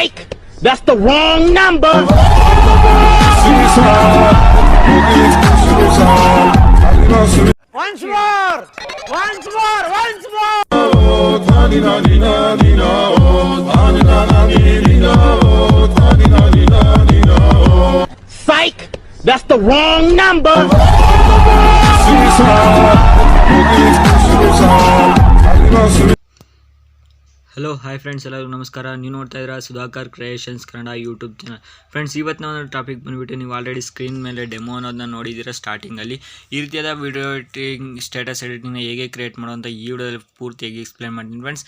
Sike! That's the wrong number! Once more! Once more! Once more! Sike! That's the wrong number! Hello hi friends, ಎಲ್ಲರಿಗೂ ನಮಸ್ಕಾರ. ನೀವು ನೋಡ್ತಾ ಇದ್ದೀರಾ Sudhakar creations Kannada YouTube channel. Friends, ಇವತ್ತು ಒಂದು topic ಬಂದುಬಿಟ್ಟು ನೀವು ಆಲ್ರೆಡಿ ಸ್ಕ್ರೀನ್ ಮೇಲೆ ಡೆಮೋ ಅನ್ನೋದನ್ನ ನೋಡಿದ್ದೀರಾ ಸ್ಟಾರ್ಟಿಂಗಲ್ಲಿ. ಈ ರೀತಿಯಾದ ವಿಡಿಯೋ ಎಡಿಟಿಂಗ್, ಸ್ಟೇಟಸ್ ಎಡಿಟಿಂಗ್ನ ಹೇಗೆ ಕ್ರಿಯೇಟ್ ಮಾಡೋಂಥ ಈ ವಿಡಿಯೋದಲ್ಲಿ ಪೂರ್ತಿಯಾಗಿ ಎಕ್ಸ್ಪ್ಲೇನ್ ಮಾಡ್ತೀನಿ ಫ್ರೆಂಡ್ಸ್.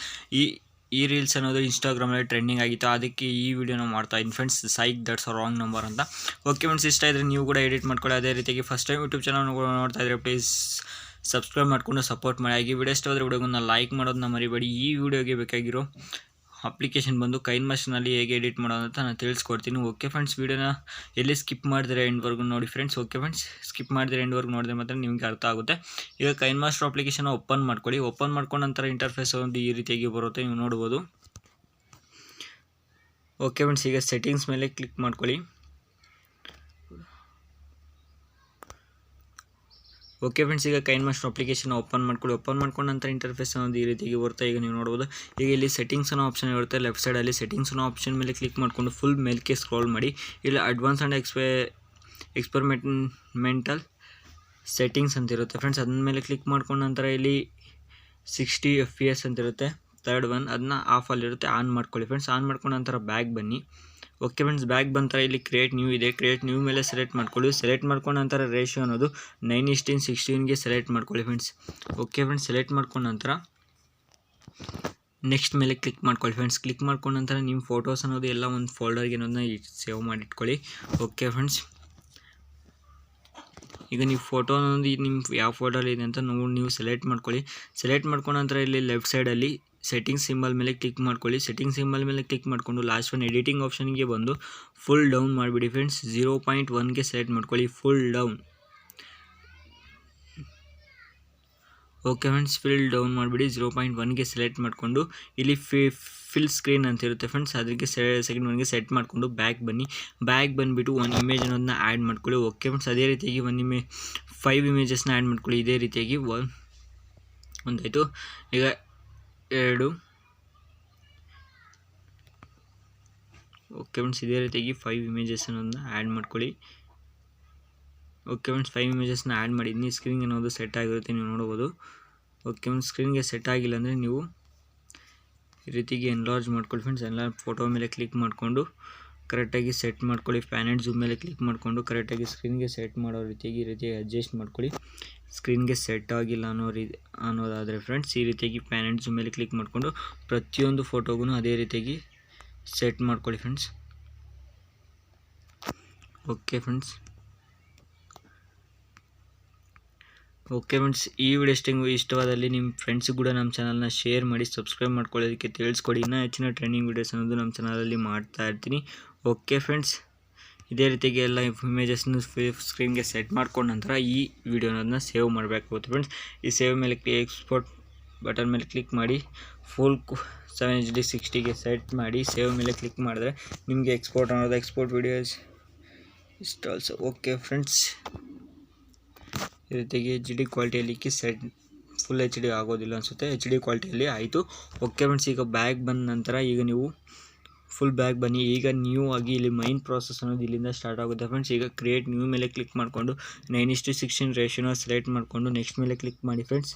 ಈ ರೀಲ್ಸ್ ಅನ್ನೋದು ಇನ್ಸ್ಟಾಗ್ರಾಮಲ್ಲಿ ಟ್ರೆಂಡಿಂಗ್ ಆಗಿತ್ತು, ಅದಕ್ಕೆ ಈ ವಿಡಿಯೋನ ಮಾಡ್ತಾ ಇದ್ದೀನಿ friends. Psych that's wrong number ಅಂತ. ಓಕೆ ಫ್ರೆಂಡ್ಸ್, ಇಷ್ಟ ಇದ್ದರೆ ನೀವು ಕೂಡ ಎಡಿಟ್ ಮಾಡ್ಕೊಳ್ಳಿ. ಅದೇ ರೀತಿಯಾಗಿ ಫಸ್ಟ್ ಟೈಮ್ ಯೂಟ್ಯೂಬ್ ಚಾನಲ್ ನೋಡ್ತಾ ಇದ್ದರೆ ಪ್ಲೀಸ್ ಸಬ್ಸ್ಕ್ರೈಬ್ ಮಾಡಿಕೊಂಡು ಸಪೋರ್ಟ್ ಮಾಡಿ. ಹಾಗೆ ವಿಡಿಯೋ ಇಷ್ಟವಾದರೆ ವಿಡಿಯೋಗನ್ನ ಲೈಕ್ ಮಾಡೋದನ್ನ ಮರಿಬೇಡಿ. ಈ ವಿಡಿಯೋಗೆ ಬೇಕಾಗಿರೋ ಅಪ್ಲಿಕೇಶನ್ ಬಂದು ಕೈನ್ಮಾಸ್ಟರ್ನಲ್ಲಿ ಹೇಗೆ ಎಡಿಟ್ ಮಾಡೋದು ಅಂತ ನಾನು ತಿಳಿಸ್ಕೊಡ್ತೀನಿ. ಓಕೆ ಫ್ರೆಂಡ್ಸ್, ವಿಡಿಯೋನ ಎಲ್ಲಿ ಸ್ಕಿಪ್ ಮಾಡಿದ್ರೆ ಎಂಡ್ವರೆಗೂ ನೋಡಿ ಫ್ರೆಂಡ್ಸ್. ಓಕೆ ಫ್ರೆಂಡ್ಸ್, ಸ್ಕಿಪ್ ಮಾಡಿದ್ರೆ ಎಂಡ್ವರೆಗೂ ನೋಡಿದ್ರೆ ಮಾತ್ರ ನಿಮಗೆ ಅರ್ಥ ಆಗುತ್ತೆ. ಈಗ ಕೈನ್ಮಾಸ್ಟರ್ ಅಪ್ಲಿಕೇಶನ್ ಓಪನ್ ಮಾಡ್ಕೊಳ್ಳಿ. ಓಪನ್ ಮಾಡ್ಕೊಂಡ ನಂತರ ಇಂಟರ್ಫೇಸ್ ಒಂದು ಈ ರೀತಿಯಾಗಿ ಬರುತ್ತೆ, ನೀವು ನೋಡ್ಬೋದು. ಓಕೆ ಫ್ರೆಂಡ್ಸ್, ಈಗ ಸೆಟ್ಟಿಂಗ್ಸ್ ಮೇಲೆ ಕ್ಲಿಕ್ ಮಾಡ್ಕೊಳ್ಳಿ. ಓಕೆ ಫ್ರೆಂಡ್ಸ್, ಈಗ ಕೈನ್ಮಾಸ್ಟರ್ ಅಪ್ಲಿಕೇಶನ್ ಓಪನ್ ಮಾಡ್ಕೊಳ್ಳಿ. ಓಪನ್ ಮಾಡ್ಕೊಂಡ ನಂತರ ಇಂಟರ್ಫೇಸ್ ಅನ್ನೋದು ಈ ರೀತಿಯಾಗಿ ಬರುತ್ತೆ, ಈಗ ನೀವು ನೋಡ್ಬೋದು. ಈಗ ಇಲ್ಲಿ ಸೆಟ್ಟಿಂಗ್ಸ್ ಅನ್ನೋ ಆಪ್ಷನ್ ಇರುತ್ತೆ ಲೆಫ್ಟ್ ಸೈಡಲ್ಲಿ. ಸೆಟ್ಟಿಂಗ್ಸ್ ಅನ್ನೋ ಆಪ್ಷನ್ ಮೇಲೆ ಕ್ಲಿಕ್ ಮಾಡಿಕೊಂಡು ಫುಲ್ ಮೇಲ್ಕೆ ಸ್ಕ್ರೋಲ್ ಮಾಡಿ. ಇಲ್ಲಿ ಅಡ್ವಾನ್ಸ್ ಆ್ಯಂಡ್ ಎಕ್ಸ್ಪೆರಿಮೆಂಟಲ್ ಸೆಟ್ಟಿಂಗ್ಸ್ ಅಂತ ಇರುತ್ತೆ ಫ್ರೆಂಡ್ಸ್. ಅದ್ರ ಮೇಲೆ ಕ್ಲಿಕ್ ಮಾಡ್ಕೊಂಡ ನಂತರ ಇಲ್ಲಿ 60 FPS ಅಂತ ಇರುತ್ತೆ, ಥರ್ಡ್ ಒನ್. ಅದನ್ನ ಆಫಲ್ಲಿರುತ್ತೆ, ಆನ್ ಮಾಡ್ಕೊಳ್ಳಿ ಫ್ರೆಂಡ್ಸ್. ಆನ್ ಮಾಡ್ಕೊಂಡ ನಂತರ ಬ್ಯಾಗ್ ಬನ್ನಿ. ಓಕೆ ಫ್ರೆಂಡ್ಸ್, ಬ್ಯಾಗ್ ಬಂತರ ಇಲ್ಲಿ ಕ್ರಿಯೇಟ್ ನ್ಯೂ ಇದೆ. ಕ್ರಿಯೇಟ್ ನ್ಯೂ ಮೇಲೆ ಸೆಲೆಕ್ಟ್ ಮಾಡ್ಕೊಳ್ಳಿ. ಸೆಲೆಕ್ಟ್ ಮಾಡ್ಕೊಂಡ ನಂತರ ರೇಷಿಯೋ ಅನ್ನೋದು 9:16ಗೆ ಸೆಲೆಕ್ಟ್ ಮಾಡ್ಕೊಳ್ಳಿ ಫ್ರೆಂಡ್ಸ್. ಓಕೆ ಫ್ರೆಂಡ್ಸ್, ಸೆಲೆಕ್ಟ್ ಮಾಡ್ಕೊಂಡ ನಂತರ ನೆಕ್ಸ್ಟ್ ಮೇಲೆ ಕ್ಲಿಕ್ ಮಾಡ್ಕೊಳ್ಳಿ ಫ್ರೆಂಡ್ಸ್. ಕ್ಲಿಕ್ ಮಾಡ್ಕೊಂಡ ನಂತರ ನಿಮ್ಮ ಫೋಟೋಸ್ ಅನ್ನೋದು ಎಲ್ಲ ಒಂದು ಫೋಲ್ಡರ್ಗೆ ಅನ್ನೋದನ್ನ ಸೇವ್ ಮಾಡಿಟ್ಕೊಳ್ಳಿ. ಓಕೆ ಫ್ರೆಂಡ್ಸ್, ಈಗ ನೀವು ಫೋಟೋ ಅನ್ನೋದು ನಿಮ್ಮ ಯಾವ ಫೋಲ್ಡರ್ ಇದೆ ಅಂತ ನೀವು ಸೆಲೆಕ್ಟ್ ಮಾಡ್ಕೊಳ್ಳಿ. ಸೆಲೆಕ್ಟ್ ಮಾಡ್ಕೊಂಡ ನಂತರ ಇಲ್ಲಿ ಲೆಫ್ಟ್ ಸೈಡಲ್ಲಿ ಸೆಟ್ಟಿಂಗ್ ಸಿಂಬಲ್ ಮೇಲೆ ಕ್ಲಿಕ್ ಮಾಡ್ಕೊಳ್ಳಿ. ಸೆಟ್ಟಿಂಗ್ ಸಿಂಬಲ್ ಮೇಲೆ ಕ್ಲಿಕ್ ಮಾಡಿಕೊಂಡು ಲಾಸ್ಟ್ ಒನ್ ಎಡಿಟಿಂಗ್ ಆಪ್ಷನ್ಗೆ ಬಂದು ಫುಲ್ ಡೌನ್ ಮಾಡಿಬಿಡಿ ಫ್ರೆಂಡ್ಸ್. 0.1ಗೆ ಸೆಲೆಕ್ಟ್ ಮಾಡ್ಕೊಳ್ಳಿ, full down. Okay friends, fill down ಮಾಡಿಬಿಡಿ. 0.1ಗೆ ಸೆಲೆಕ್ಟ್ ಮಾಡಿಕೊಂಡು ಇಲ್ಲಿ ಫಿಲ್ ಸ್ಕ್ರೀನ್ ಅಂತ ಇರುತ್ತೆ ಫ್ರೆಂಡ್ಸ್, ಅದಕ್ಕೆ ಸೆಕೆಂಡ್ ಒನ್ಗೆ ಸೆಟ್ ಮಾಡಿಕೊಂಡು ಬ್ಯಾಕ್ ಬನ್ನಿ. ಬ್ಯಾಕ್ ಬಂದುಬಿಟ್ಟು ಒಂದು ಇಮೇಜ್ ಅನ್ನೋದನ್ನ ಆ್ಯಡ್ ಮಾಡ್ಕೊಳ್ಳಿ. ಓಕೆ ಫ್ರೆಂಡ್ಸ್, ಅದೇ ರೀತಿಯಾಗಿ 5 ಇಮೇಜಸ್ನ ಆ್ಯಡ್ ಮಾಡ್ಕೊಳ್ಳಿ. ಇದೇ ರೀತಿಯಾಗಿ ಒಂದಾಯಿತು. ಈಗ 2. ಓಕೆ ಫ್ರೆಂಡ್ಸ್, ಇದೇ ರೀತಿಯಾಗಿ 5 ಇಮೇಜಸ್ ಅನ್ನೋದನ್ನ ಆ್ಯಡ್ ಮಾಡ್ಕೊಳ್ಳಿ. ಓಕೆ ಫ್ರೆಂಡ್ಸ್, 5 ಇಮೇಜಸ್ನ ಆ್ಯಡ್ ಮಾಡಿದ್ದೀನಿ. ಸ್ಕ್ರೀನ್ ಅನ್ನೋದು ಸೆಟ್ ಆಗಿರುತ್ತೆ, ನೀವು ನೋಡ್ಬೋದು. ಓಕೆ ಫ್ರೆಂಡ್ಸ್, ಸ್ಕ್ರೀನ್ಗೆ ಸೆಟ್ ಆಗಿಲ್ಲ ಅಂದರೆ ನೀವು ಈ ರೀತಿಗೆ ಎನ್ಲಾರ್ಜ್ ಮಾಡ್ಕೊಳ್ಳಿ ಫ್ರೆಂಡ್ಸ್. ಎಲ್ಲ ಫೋಟೋ ಮೇಲೆ ಕ್ಲಿಕ್ ಮಾಡಿಕೊಂಡು ಕರೆಕ್ಟಾಗಿ ಸೆಟ್ ಮಾಡ್ಕೊಳ್ಳಿ. ಪ್ಯಾನ್ ಆ್ಯಂಡ್ ಝೂಮ್ ಮೇಲೆ ಕ್ಲಿಕ್ ಮಾಡಿಕೊಂಡು ಕರೆಕ್ಟಾಗಿ ಸ್ಕ್ರೀನ್ಗೆ ಸೆಟ್ ಮಾಡೋ ರೀತಿಯಾಗಿ ಈ ರೀತಿಯಾಗಿ ಅಡ್ಜಸ್ಟ್ ಮಾಡ್ಕೊಳ್ಳಿ. ಸ್ಕ್ರೀನ್ಗೆ ಸೆಟ್ ಆಗಿಲ್ಲ ಅನ್ನೋದಾದರೆ ಫ್ರೆಂಡ್ಸ್, ಈ ರೀತಿಯಾಗಿ ಪ್ಯಾನ್ ಆ್ಯಂಡ್ ಝೂಮ್ ಮೇಲೆ ಕ್ಲಿಕ್ ಮಾಡಿಕೊಂಡು ಪ್ರತಿಯೊಂದು ಫೋಟೋಗೂ ಅದೇ ರೀತಿಯಾಗಿ ಸೆಟ್ ಮಾಡ್ಕೊಳ್ಳಿ ಫ್ರೆಂಡ್ಸ್. ಓಕೆ ಫ್ರೆಂಡ್ಸ್, ಈ ವಿಡಿಯೋ ಇಷ್ಟವಾದಲ್ಲಿ ನಿಮ್ಮ ಫ್ರೆಂಡ್ಸಿಗೆ ಕೂಡ ನಮ್ಮ ಚಾನಲ್ನ ಶೇರ್ ಮಾಡಿ, ಸಬ್ಸ್ಕ್ರೈಬ್ ಮಾಡ್ಕೊಳ್ಳೋದಕ್ಕೆ ತಿಳಿಸ್ಕೊಡಿ. ಇನ್ನೂ ಹೆಚ್ಚಿನ ಟ್ರೆಂಡಿಂಗ್ ವೀಡಿಯೋಸ್ ಅನ್ನೋದು ನಮ್ಮ ಚಾನಲಲ್ಲಿ ಮಾಡ್ತಾ ಇರ್ತೀನಿ. ಓಕೆ ಫ್ರೆಂಡ್ಸ್, ಇದೇ ರೀತಿಯಾಗಿ ಎಲ್ಲ ಇಮೇಜಸ್ನ ಸ್ಕ್ರೀನ್ಗೆ ಸೆಟ್ ಮಾಡ್ಕೊಂಡ ನಂತರ ಈ ವಿಡಿಯೋನ ಸೇವ್ ಮಾಡಬೇಕಾಗುತ್ತೆ ಫ್ರೆಂಡ್ಸ್. ಈ ಸೇವ್ ಮೇಲೆ ಎಕ್ಸ್ಪೋರ್ಟ್ ಬಟನ್ ಮೇಲೆ ಕ್ಲಿಕ್ ಮಾಡಿ ಫುಲ್ 7HD 60ಗೆ ಸೆಟ್ ಮಾಡಿ ಸೇವ್ ಮೇಲೆ ಕ್ಲಿಕ್ ಮಾಡಿದ್ರೆ ನಿಮಗೆ ಎಕ್ಸ್ಪೋರ್ಟ್ ಅನ್ನೋದು ಎಕ್ಸ್ಪೋರ್ಟ್ ವಿಡಿಯೋಸ್ ಇಷ್ಟ ಆಲ್ಸೋ. ಓಕೆ ಫ್ರೆಂಡ್ಸ್, ಈ ರೀತಿಯಾಗಿ HD ಕ್ವಾಲಿಟಿಯಲ್ಲಿ ಫುಲ್ HD ಆಗೋದಿಲ್ಲ ಅನಿಸುತ್ತೆ, HD ಕ್ವಾಲಿಟಿಯಲ್ಲಿ ಆಯಿತು. ಓಕೆ ಫ್ರೆಂಡ್ಸ್, ಈಗ ಬ್ಯಾಗ್ ಬಂದ ನಂತರ ಈಗ ನೀವು ಫುಲ್ ಬ್ಯಾಗ್ ಬನ್ನಿ. ಈಗ ನ್ಯೂ ಆಗಿ ಇಲ್ಲಿ ಮೈನ್ ಪ್ರಾಸೆಸ್ ಅನ್ನೋದು ಇಲ್ಲಿಂದ ಸ್ಟಾರ್ಟ್ ಆಗುತ್ತೆ ಫ್ರೆಂಡ್ಸ್. ಈಗ ಕ್ರಿಯೇಟ್ ನ್ಯೂ ಮೇಲೆ ಕ್ಲಿಕ್ ಮಾಡಿಕೊಂಡು 9:16 ರೇಷಿಯೋನ ಸೆಲೆಕ್ಟ್ ಮಾಡಿಕೊಂಡು ನೆಕ್ಸ್ಟ್ ಮೇಲೆ ಕ್ಲಿಕ್ ಮಾಡಿ ಫ್ರೆಂಡ್ಸ್.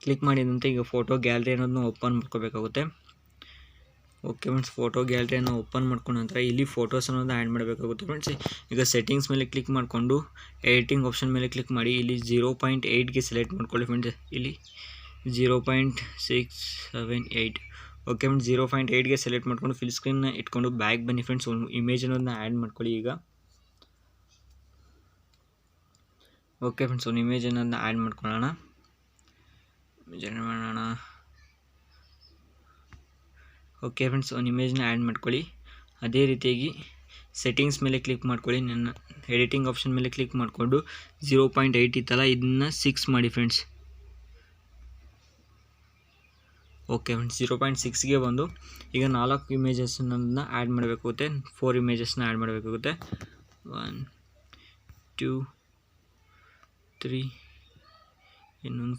ಕ್ಲಿಕ್ ಮಾಡಿದಂತೆ ಈಗ ಫೋಟೋ ಗ್ಯಾಲರಿ ಅನ್ನೋದನ್ನ ಓಪನ್ ಮಾಡ್ಕೋಬೇಕಾಗುತ್ತೆ. ಓಕೆ ಫ್ರೆಂಡ್ಸ್, ಫೋಟೋ ಗ್ಯಾಲರಿಯನ್ನು ಓಪನ್ ಮಾಡ್ಕೊಂಡ ನಂತರ ಇಲ್ಲಿ ಫೋಟೋಸ್ ಅನ್ನೋದು ಆ್ಯಡ್ ಮಾಡಬೇಕಾಗುತ್ತೆ ಫ್ರೆಂಡ್ಸ್. ಈಗ ಸೆಟ್ಟಿಂಗ್ಸ್ ಮೇಲೆ ಕ್ಲಿಕ್ ಮಾಡಿಕೊಂಡು ಎಡಿಟಿಂಗ್ ಆಪ್ಷನ್ ಮೇಲೆ ಕ್ಲಿಕ್ ಮಾಡಿ ಇಲ್ಲಿ 0.8ಗೆ ಸೆಲೆಕ್ಟ್ ಮಾಡ್ಕೊಳ್ಳಿ ಫ್ರೆಂಡ್ಸ್. ಇಲ್ಲಿ 0.678. ಓಕೆ ಫ್ರೆಂಡ್ಸ್, 0.8ಗೆ ಸೆಲೆಕ್ಟ್ ಮಾಡ್ಕೊಂಡು ಫಿಲ್ ಸ್ಕ್ರೀನ್ನ ಇಟ್ಕೊಂಡು ಬ್ಯಾಕ್ ಬನ್ನಿ ಫ್ರೆಂಡ್ಸ್. ಒಂದು ಇಮೇಜ್ ಅನ್ನೋದನ್ನ ಆ್ಯಡ್ ಮಾಡ್ಕೊಳ್ಳಿ. ಈಗ ಓಕೆ ಫ್ರೆಂಡ್ಸ್, ಒಂದು ಇಮೇಜ್ ಅನ್ನೋದನ್ನ ಆ್ಯಡ್ ಮಾಡ್ಕೊಳ್ಳೋಣ. ಓಕೆ ಫ್ರೆಂಡ್ಸ್, ಒಂದು ಇಮೇಜ್ನ ಆ್ಯಡ್ ಮಾಡ್ಕೊಳ್ಳಿ. ಅದೇ ರೀತಿಯಾಗಿ ಸೆಟ್ಟಿಂಗ್ಸ್ ಮೇಲೆ ಕ್ಲಿಕ್ ಮಾಡ್ಕೊಳ್ಳಿ. ನನ್ನ ಎಡಿಟಿಂಗ್ ಆಪ್ಷನ್ ಮೇಲೆ ಕ್ಲಿಕ್ ಮಾಡಿಕೊಂಡು 0.8 ಇತ್ತಲ್ಲ ಇದನ್ನು 6 ಮಾಡಿ ಫ್ರೆಂಡ್ಸ್. ಓಕೆ ಫ್ರೆಂಡ್ಸ್ 0.6ಗೆ ಬಂದು ಈಗ 4 ಇಮೇಜಸ್ಸನ್ನು ಆ್ಯಡ್ ಮಾಡಬೇಕಾಗುತ್ತೆ. 4 ಇಮೇಜಸ್ನ ಆ್ಯಡ್ ಮಾಡಬೇಕಾಗುತ್ತೆ. 1 2 3 ಇನ್ನೊಂದು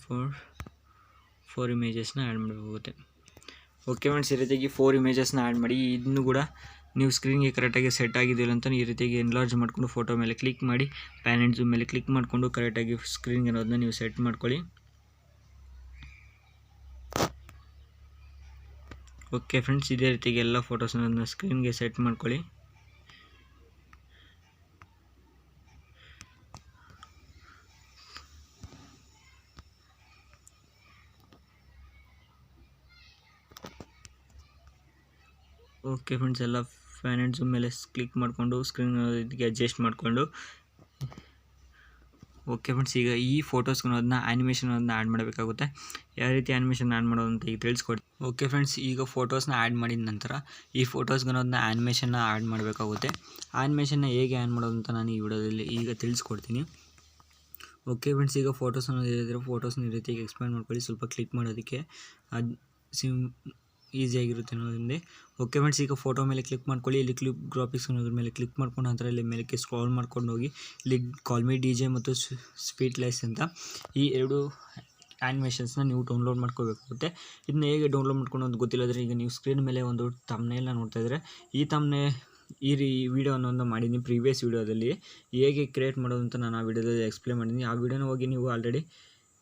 4 ಇಮೇಜಸ್ನ ಆ್ಯಡ್ ಮಾಡಬೇಕಾಗುತ್ತೆ. ಓಕೆ ಫ್ರೆಂಡ್ಸ್, ಈ ರೀತಿಯಾಗಿ 4 ಇಮೇಜಸ್ನ ಆ್ಯಡ್ ಮಾಡಿ ಇದನ್ನು ಕೂಡ ನೀವು ಸ್ಕ್ರೀನ್ಗೆ ಕರೆಕ್ಟಾಗಿ ಸೆಟ್ ಆಗಿದೆಯಲ್ಲ ಅಂತ ಈ ರೀತಿಯಾಗಿ ಎನ್ಲಾರ್ಜ್ ಮಾಡಿಕೊಂಡು ಫೋಟೋ ಮೇಲೆ ಕ್ಲಿಕ್ ಮಾಡಿ ಪ್ಯಾನ್ ಆ್ಯಂಡ್ ಝೂಮ್ ಮೇಲೆ ಕ್ಲಿಕ್ ಮಾಡಿಕೊಂಡು ಕರೆಕ್ಟಾಗಿ ಸ್ಕ್ರೀನ್ಗೆ ಅನ್ನೋದನ್ನ ನೀವು ಸೆಟ್ ಮಾಡ್ಕೊಳ್ಳಿ. ಓಕೆ ಫ್ರೆಂಡ್ಸ್, ಇದೇ ರೀತಿಯಾಗಿ ಎಲ್ಲ ಫೋಟೋಸನ್ನ ಸ್ಕ್ರೀನ್ಗೆ ಸೆಟ್ ಮಾಡ್ಕೊಳ್ಳಿ. ಓಕೆ ಫ್ರೆಂಡ್ಸ್, ಎಲ್ಲ ಫ್ಯಾನ್ ಆ್ಯಂಡ್ ಝೂಮ್ ಮೇಲೆ ಕ್ಲಿಕ್ ಮಾಡಿಕೊಂಡು ಸ್ಕ್ರೀನ್ ಇದಕ್ಕೆ ಅಡ್ಜಸ್ಟ್ ಮಾಡಿಕೊಂಡು ಓಕೆ ಫ್ರೆಂಡ್ಸ್, ಈಗ ಈ ಫೋಟೋಸ್ಗೆ ಅನ್ನೋದನ್ನ ಆ್ಯನಿಮೇಷನ್ ಅನ್ನೋದನ್ನ ಆ್ಯಡ್ ಮಾಡಬೇಕಾಗುತ್ತೆ. ಯಾವ ರೀತಿ ಆ್ಯನಿಮೇಷನ್ ಆ್ಯಡ್ ಮಾಡೋದು ಅಂತ ಈಗ ತಿಳಿಸ್ಕೊಡ್ತೀನಿ. ಓಕೆ ಫ್ರೆಂಡ್ಸ್, ಈಗ ಫೋಟೋಸ್ನ ಆ್ಯಡ್ ಮಾಡಿದ ನಂತರ ಈ ಫೋಟೋಸ್ಗೆ ಅನ್ನೋದನ್ನ ಆ್ಯನಿಮೇಷನ್ನ ಆ್ಯಡ್ ಮಾಡಬೇಕಾಗುತ್ತೆ. ಆ್ಯನಿಮೇಷನ್ನ ಹೇಗೆ ಆ್ಯಡ್ ಮಾಡೋದು ಅಂತ ನಾನು ಈ ವಿಡಿಯೋದಲ್ಲಿ ಈಗ ತಿಳಿಸ್ಕೊಡ್ತೀನಿ. ಓಕೆ ಫ್ರೆಂಡ್ಸ್, ಈಗ ಫೋಟೋಸ್ ಅನ್ನೋದು ಹೇಳಿದರೆ ಫೋಟೋಸ್ನ ಈ ರೀತಿಯಾಗಿ ಎಕ್ಸ್ಪ್ಯಾಂಡ್ ಮಾಡ್ಕೊಳ್ಳಿ. ಸ್ವಲ್ಪ ಕ್ಲಿಕ್ ಮಾಡೋದಕ್ಕೆ ಅದು ಈಸಿಯಾಗಿರುತ್ತೆ ಅನ್ನೋದ್ರಿಂದ. ಓಕೆ ಫ್ರೆಂಡ್ಸ್, ಈಗ ಫೋಟೋ ಮೇಲೆ ಕ್ಲಿಕ್ ಮಾಡ್ಕೊಳ್ಳಿ. ಇಲ್ಲಿ ಕ್ಲಿಪ್ ಗ್ರಾಫಿಕ್ಸ್ ಅನ್ನೋದ್ರ ಮೇಲೆ ಕ್ಲಿಕ್ ಮಾಡ್ಕೊಂಡು ನಂತರ ಇಲ್ಲಿ ಮೇಲಕ್ಕೆ ಸ್ಕ್ರಾಲ್ ಮಾಡ್ಕೊಂಡು ಹೋಗಿ ಇಲ್ಲಿ ಕಾಲ್ ಮಿ DJ ಮತ್ತು ಸ್ಪೀಟ್ಲೆಸ್ ಅಂತ ಈ 2 ಆ್ಯನಿಮೇಷನ್ಸ್ನ ನೀವು ಡೌನ್ಲೋಡ್ ಮಾಡ್ಕೋಬೇಕಾಗುತ್ತೆ. ಇದನ್ನ ಹೇಗೆ ಡೌನ್ಲೋಡ್ ಮಾಡ್ಕೊಂಡು ಗೊತ್ತಿಲ್ಲದ್ರೆ ಈಗ ನೀವು ಸ್ಕ್ರೀನ್ ಮೇಲೆ ಒಂದು ಥಂಬ್ನೇಲ್ನ ನೋಡ್ತಾ ಇದ್ದರೆ ಈ ವಿಡಿಯೋ ಅನ್ನೋದನ್ನ ಮಾಡಿದ್ದೀನಿ. ಪ್ರೀವಿಯಸ್ ವಿಡಿಯೋದಲ್ಲಿ ಹೇಗೆ ಕ್ರಿಯೇಟ್ ಮಾಡೋದು ಅಂತ ನಾನು ಆ ವಿಡಿಯೋದಲ್ಲಿ ಎಕ್ಸ್ಪ್ಲೇನ್ ಮಾಡಿದ್ದೀನಿ. ಆ ವಿಡಿಯೋನ ಹೋಗಿ ನೀವು ಆಲ್ರೆಡಿ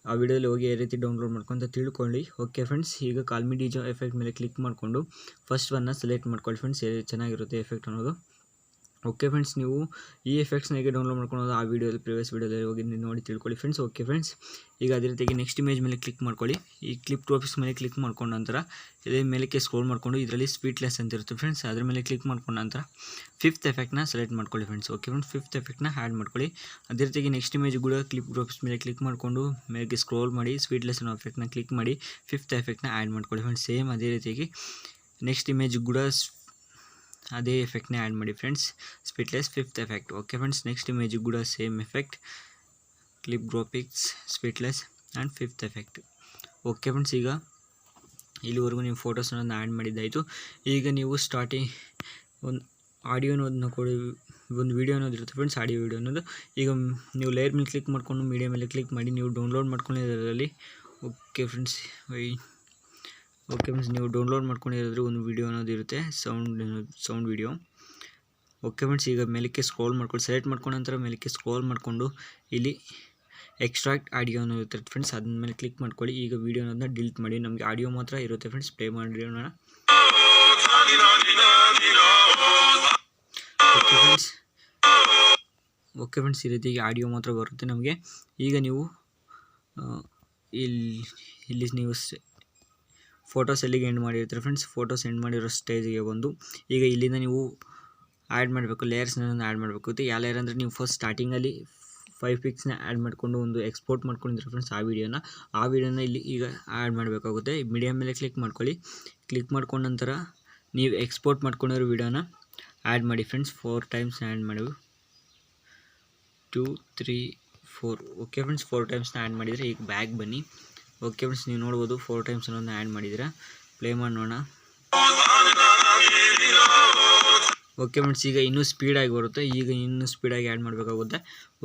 ಆ ವಿಡಿಯೋದಲ್ಲಿ ಹೋಗಿ ಯಾವ ರೀತಿ ಡೌನ್ಲೋಡ್ ಮಾಡ್ಕೊಂತ ತಿಳ್ಕೊಳ್ಳಿ. ಓಕೆ ಫ್ರೆಂಡ್ಸ್, ಈಗ ಕಾಲ್ ಮಿ DJ ಎಫೆಕ್ಟ್ ಮೇಲೆ ಕ್ಲಿಕ್ ಮಾಡಿಕೊಂಡು ಫಸ್ಟ್ ಒನ್ನ ಸೆಲೆಕ್ಟ್ ಮಾಡ್ಕೊಳ್ಳಿ ಫ್ರೆಂಡ್ಸ್, ಚೆನ್ನಾಗಿರುತ್ತೆ ಎಫೆಕ್ಟ್ ಅನ್ನೋದು. ಓಕೆ ಫ್ರೆಂಡ್ಸ್, ನೀವು ಈ ಎಫೆಕ್ಟ್ಸ್ನ ಹೇಗೆ ಡೌನ್ಲೋಡ್ ಮಾಡ್ಕೊಳ್ಳೋದು ಆ ವಿಡಿಯೋದಲ್ಲಿ ಪ್ರೀವಿಯಸ್ ವಿಡಿಯೋದಲ್ಲಿ ಹೋಗಿ ನೀವು ನೋಡಿ ತಿಳ್ಕೊಳ್ಳಿ ಫ್ರೆಂಡ್ಸ್. ಓಕೆ ಫ್ರೆಂಡ್ಸ್, ಈಗ ಅದೇ ರೀತಿಯಾಗಿ ನೆಕ್ಸ್ಟ್ ಇಮೇಜ್ ಮೇಲೆ ಕ್ಲಿಕ್ ಮಾಡ್ಕೊಳ್ಳಿ. ಈ ಕ್ಲಿಪ್ ಗ್ರಾಫಿಕ್ಸ್ ಮೇಲೆ ಕ್ಲಿಕ್ ಮಾಡ್ಕೊಂಡು ನಂತರ ಇದೇ ಮೇಲಕ್ಕೆ ಸ್ಕ್ರೋಲ್ ಮಾಡಿಕೊಂಡು ಇದರಲ್ಲಿ ಸ್ಪೀಟ್ಲೆಸ್ ಅಂತ ಇರುತ್ತೆ ಫ್ರೆಂಡ್ಸ್, ಅದ್ರ ಮೇಲೆ ಕ್ಲಿಕ್ ಮಾಡ್ಕೊಂಡು ನಂತರ 5th ಎಫೆಕ್ಟ್ನ ಸೆಲೆಕ್ಟ್ ಮಾಡ್ಕೊಳ್ಳಿ ಫ್ರೆಂಡ್ಸ್. ಓಕೆ ಫ್ರೆಂಡ್ಸ್, 5th ಎಫೆಕ್ಟ್ನ ಆ್ಯಡ್ ಮಾಡ್ಕೊಳ್ಳಿ. ಅದೇ ರೀತಿಯಾಗಿ ನೆಕ್ಸ್ಟ್ ಇಮೇಜ್ ಕೂಡ ಕ್ಲಿಪ್ ಗ್ರಾಫಿಕ್ಸ್ ಮೇಲೆ ಕ್ಲಿಕ್ ಮಾಡಿಕೊಂಡು ಮೇಲಕ್ಕೆ ಸ್ಕ್ರೋಲ್ ಮಾಡಿ ಸ್ಪೀಟ್ಲೆಸ್ ಅನ್ನೋ ಎಫೆಕ್ಟ್ನ ಕ್ಲಿಕ್ ಮಾಡಿ 5th ಎಫೆಕ್ಟ್ನ ಆ್ಯಡ್ ಮಾಡ್ಕೊಳ್ಳಿ ಫ್ರೆಂಡ್ಸ್. ಸೇಮ್ ಅದೇ ರೀತಿಯಾಗಿ ನೆಕ್ಸ್ಟ್ ಇಮೇಜ್ ಕೂಡ ಅದೇ ಎಫೆಕ್ಟ್ನೇ ಆ್ಯಡ್ ಮಾಡಿ ಫ್ರೆಂಡ್ಸ್, ಸ್ಪೀಟ್ಲೆಸ್ 5th effect. Okay friends, next image ಕೂಡ ಸೇಮ್ ಎಫೆಕ್ಟ್, ಕ್ಲಿಪ್ ಗ್ರಾಫಿಕ್ಸ್, ಸ್ಪೀಟ್ಲೆಸ್ and 5th effect. Okay friends, ಈಗ ಇಲ್ಲಿವರೆಗೂ ನೀವು ಫೋಟೋಸನ್ನು ಆ್ಯಡ್ ಮಾಡಿದ್ದಾಯಿತು. ಈಗ ನೀವು ಸ್ಟಾರ್ಟಿಂಗ್ ಒಂದು ಆಡಿಯೋ ಅನ್ನೋದನ್ನ ಕೊಡಿ, ಒಂದು ವೀಡಿಯೋ ಅನ್ನೋದು ಇರುತ್ತೆ ಫ್ರೆಂಡ್ಸ್, ಆಡಿಯೋ ವೀಡಿಯೋ ಅನ್ನೋದು. ಈಗ ನೀವು ಲೇಯರ್ ಮೇಲೆ ಕ್ಲಿಕ್ ಮಾಡಿಕೊಂಡು ಮೀಡಿಯಾ ಮೇಲೆ ಕ್ಲಿಕ್ ಮಾಡಿ ನೀವು ಡೌನ್ಲೋಡ್ ಮಾಡ್ಕೊಂಡಿರೋದ್ರಲ್ಲಿ ಓಕೆ ಫ್ರೆಂಡ್ಸ್ ನೀವು ಡೌನ್ಲೋಡ್ ಮಾಡ್ಕೊಂಡಿರೋದ್ರೆ ಒಂದು ವೀಡಿಯೋ ಅನ್ನೋದು ಇರುತ್ತೆ, ಸೌಂಡ್ ವೀಡಿಯೋ. ಓಕೆ ಫ್ರೆಂಡ್ಸ್, ಈಗ ಮೇಲಕ್ಕೆ ಸ್ಕ್ರೋಲ್ ಮಾಡ್ಕೊಂಡು ಸೆಲೆಕ್ಟ್ ಮಾಡ್ಕೊಂಡು ನಂತರ ಮೇಲಕ್ಕೆ ಸ್ಕ್ರೋಲ್ ಮಾಡಿಕೊಂಡು ಇಲ್ಲಿ ಎಕ್ಸ್ಟ್ರಾಕ್ಟ್ ಆಡಿಯೋ ಅನ್ನೋದು ಇರುತ್ತೆ ಫ್ರೆಂಡ್ಸ್, ಅದ್ರ ಮೇಲೆ ಕ್ಲಿಕ್ ಮಾಡ್ಕೊಳ್ಳಿ. ಈಗ ವೀಡಿಯೋ ಅನ್ನೋದನ್ನ ಡಿಲೀಟ್ ಮಾಡಿ, ನಮಗೆ ಆಡಿಯೋ ಮಾತ್ರ ಇರುತ್ತೆ ಫ್ರೆಂಡ್ಸ್, ಪ್ಲೇ ಮಾಡಿರೋಣ. ಓಕೆ ಫ್ರೆಂಡ್ಸ್, ಈ ರೀತಿಯಾಗಿ ಆಡಿಯೋ ಮಾತ್ರ ಬರುತ್ತೆ ನಮಗೆ. ಈಗ ನೀವು ಇಲ್ಲಿ ನೀವು ಫೋಟೋಸ್ ಎಲ್ಲಿಗೆ ಎಂಡ್ ಮಾಡಿರ್ತೀರ ಫ್ರೆಂಡ್ಸ್, ಫೋಟೋಸ್ ಎಂಡ್ ಮಾಡಿರೋ ಸ್ಟೇಜಿಗೆ ಬಂದು ಈಗ ಇಲ್ಲಿಂದ ನೀವು ಆ್ಯಡ್ ಮಾಡಬೇಕು, ಲೇಯರ್ಸ್ನ ಆ್ಯಡ್ ಮಾಡಬೇಕಾಗುತ್ತೆ. ಯಾವ ಲೇಯರ್ ಅಂದರೆ ನೀವು ಫಸ್ಟ್ ಸ್ಟಾರ್ಟಿಂಗಲ್ಲಿ 5 ಪಿಕ್ಸ್ನ ಆ್ಯಡ್ ಮಾಡಿಕೊಂಡು ಒಂದು ಎಕ್ಸ್ಪೋರ್ಟ್ ಮಾಡ್ಕೊಂಡಿದ್ರೆ ಫ್ರೆಂಡ್ಸ್, ಆ ವಿಡಿಯೋನ ಇಲ್ಲಿ ಈಗ ಆ್ಯಡ್ ಮಾಡಬೇಕಾಗುತ್ತೆ. ಮೀಡಿಯಾ ಮೇಲೆ ಕ್ಲಿಕ್ ಮಾಡ್ಕೊಳ್ಳಿ. ಕ್ಲಿಕ್ ಮಾಡ್ಕೊಂಡ ನಂತರ ನೀವು ಎಕ್ಸ್ಪೋರ್ಟ್ ಮಾಡ್ಕೊಂಡಿರೋ ವಿಡಿಯೋನ ಆ್ಯಡ್ ಮಾಡಿ ಫ್ರೆಂಡ್ಸ್, 4 ಟೈಮ್ಸ್ ಆ್ಯಡ್ ಮಾಡಿ, 2 3 4. ಓಕೆ ಫ್ರೆಂಡ್ಸ್, 4 ಟೈಮ್ಸ್ನ ಆ್ಯಡ್ ಮಾಡಿದರೆ ಈಗ ಬ್ಯಾಕ್ ಬನ್ನಿ. ಓಕೆ ಫ್ರೆಂಡ್ಸ್, ನೀವು ನೋಡ್ಬೋದು 4 ಟೈಮ್ಸ್ ಅನ್ನೋದನ್ನ ಆ್ಯಡ್ ಮಾಡಿದ್ದೀರಾ. ಪ್ಲೇ ಮಾಡಿ ನೋಡೋಣ. ಓಕೆ ಫ್ರೆಂಡ್ಸ್, ಈಗ ಇನ್ನೂ ಸ್ಪೀಡಾಗಿ ಬರುತ್ತೆ, ಈಗ ಇನ್ನೂ ಸ್ಪೀಡಾಗಿ ಆ್ಯಡ್ ಮಾಡಬೇಕಾಗುತ್ತೆ.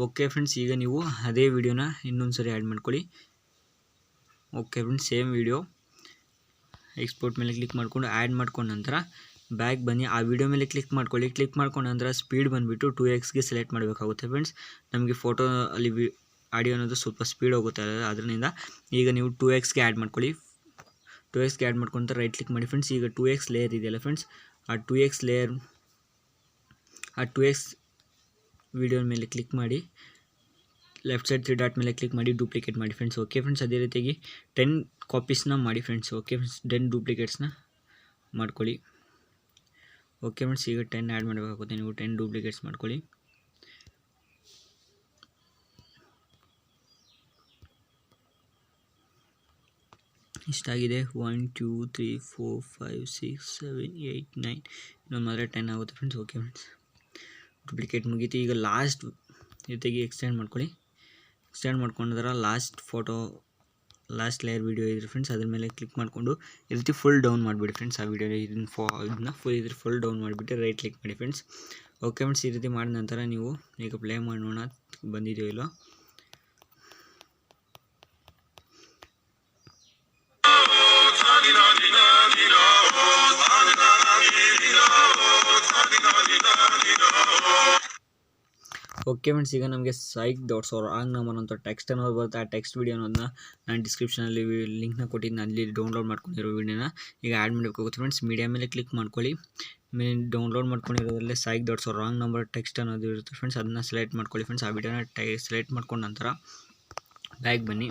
ಓಕೆ ಫ್ರೆಂಡ್ಸ್, ಈಗ ನೀವು ಅದೇ ವಿಡಿಯೋನ ಇನ್ನೊಂದು ಸರಿ ಆ್ಯಡ್ ಮಾಡ್ಕೊಳ್ಳಿ. Okay friends, same video export ಮೇಲೆ ಕ್ಲಿಕ್ ಮಾಡ್ಕೊಂಡು ಆ್ಯಡ್ ಮಾಡ್ಕೊಂಡು ನಂತರ ಬ್ಯಾಕ್ ಬನ್ನಿ. ಆ ವಿಡಿಯೋ ಮೇಲೆ ಕ್ಲಿಕ್ ಮಾಡ್ಕೊಳ್ಳಿ. ಕ್ಲಿಕ್ ಮಾಡ್ಕೊಂಡು ನಂತರ ಸ್ಪೀಡ್ ಬಂದುಬಿಟ್ಟು 2x ಸೆಲೆಕ್ಟ್ ಮಾಡಬೇಕಾಗುತ್ತೆ ಫ್ರೆಂಡ್ಸ್. ನಮಗೆ ಫೋಟೋ ಅಲ್ಲಿ ಆಡಿಯೋ ಅನ್ನೋದು ಸ್ವಲ್ಪ ಸ್ಪೀಡ್ ಹೋಗುತ್ತೆ, ಅದರಿಂದ ಈಗ ನೀವು 2x ಆ್ಯಡ್ ಮಾಡ್ಕೊಳ್ಳಿ. 2x ಆ್ಯಡ್ ಮಾಡ್ಕೊಂತ ರೈಟ್ ಕ್ಲಿಕ್ ಮಾಡಿ ಫ್ರೆಂಡ್ಸ್. ಈಗ 2x ಲೇಯರ್ ಇದೆಯಲ್ಲ ಫ್ರೆಂಡ್ಸ್, ಆ 2x ವಿಡಿಯೋ ಮೇಲೆ ಕ್ಲಿಕ್ ಮಾಡಿ ಲೆಫ್ಟ್ ಸೈಡ್ 3 ಡಾಟ್ ಮೇಲೆ ಕ್ಲಿಕ್ ಮಾಡಿ ಡೂಪ್ಲಿಕೇಟ್ ಮಾಡಿ ಫ್ರೆಂಡ್ಸ್. ಓಕೆ ಫ್ರೆಂಡ್ಸ್, ಅದೇ ರೀತಿಯಾಗಿ 10 ಕಾಪೀಸ್ನ ಮಾಡಿ ಫ್ರೆಂಡ್ಸ್. ಓಕೆ ಫ್ರೆಂಡ್ಸ್, 10 ಡೂಪ್ಲಿಕೇಟ್ಸ್ನ ಮಾಡ್ಕೊಳ್ಳಿ. ಓಕೆ ಫ್ರೆಂಡ್ಸ್, ಈಗ 10 ಆ್ಯಡ್ ಮಾಡಬೇಕಾಗುತ್ತೆ, ನೀವು 10 ಡೂಪ್ಲಿಕೇಟ್ಸ್ ಮಾಡ್ಕೊಳ್ಳಿ. ಇಷ್ಟಾಗಿದೆ. 1 2 3 4 5 6 7 8 9 ಇನ್ನೊಂದು ಮಾತ್ರ 10 ಆಗುತ್ತೆ ಫ್ರೆಂಡ್ಸ್. ಓಕೆ ಫ್ರೆಂಡ್ಸ್, ಡೂಪ್ಲಿಕೇಟ್ ಮುಗೀತು. ಈಗ ಲಾಸ್ಟ್ ಜೊತೆಗೆ ಎಕ್ಸ್ಟೆಂಡ್ ಮಾಡ್ಕೊಳ್ಳಿ. ಎಕ್ಸ್ಟೆಂಡ್ ಮಾಡ್ಕೊಂಡ್ರೆ last photo last layer video ಇದ್ರೆ ಫ್ರೆಂಡ್ಸ್ ಅದ್ರ ಮೇಲೆ ಕ್ಲಿಕ್ ಮಾಡಿಕೊಂಡು ಈ ರೀತಿ ಫುಲ್ ಡೌನ್ ಮಾಡಿಬಿಡಿ ಫ್ರೆಂಡ್ಸ್. ಆ ವಿಡಿಯೋ ಇದನ್ನ ಫುಲ್ ಡೌನ್ ಮಾಡಿಬಿಟ್ಟು ರೈಟ್ ಕ್ಲಿಕ್ ಮಾಡಿ ಫ್ರೆಂಡ್ಸ್. ಓಕೆ ಫ್ರೆಂಡ್ಸ್, ಈ ರೀತಿ ಮಾಡಿದ ನಂತರ ನೀವು ಈಗ ಪ್ಲೇ ಮಾಡೋಣ ಬಂದಿದೆಯೋ ಇಲ್ಲೋ. ಓಕೆ ಫ್ರೆಂಡ್ಸ್, ಈಗ ನಮಗೆ ಸೈಕ್ .or ಆಂಗ್ ನಂಬರ್ ಅಂತ ಟೆಕ್ಸ್ಟ್ ಅನ್ನೋದು ಬರುತ್ತೆ. ಆ ಟೆಕ್ಸ್ಟ್ ವೀಡಿಯೋ ಅನ್ನೋದನ್ನ ನಾನು ಡಿಸ್ಕ್ರಿಪ್ಷನಲ್ಲಿ ಲಿಂಕ್ನ ಕೊಟ್ಟಿದ್ದೀನಿ, ಅಲ್ಲಿ ಡೌನ್ಲೋಡ್ ಮಾಡ್ಕೊಂಡಿರೋ ವೀಡಿಯೋನ ಈಗ ಆ್ಯಡ್ ಮಾಡಬೇಕಾಗುತ್ತೆ ಫ್ರೆಂಡ್ಸ್. ಮೀಡಿಯಾ ಮೇಲೆ ಕ್ಲಿಕ್ ಮಾಡ್ಕೊಳ್ಳಿ. ಡೌನ್ಲೋಡ್ ಮಾಡ್ಕೊಂಡಿರೋದ್ರಲ್ಲೇ ಸೈಕ್ .or ಆಂಗ್ ನಂಬರ್ ಟೆಕ್ಸ್ಟ್ ಅನ್ನೋದು ಇರುತ್ತೆ ಫ್ರೆಂಡ್ಸ್, ಅದನ್ನು ಸೆಲೆಕ್ಟ್ ಮಾಡ್ಕೊಳ್ಳಿ ಫ್ರೆಂಡ್ಸ್. ಆ ವಿಡಿಯೋನ ಸೆಲೆಕ್ಟ್ ಮಾಡ್ಕೊಂಡ ನಂತರ ಬ್ಯಾಗ್ ಬನ್ನಿ.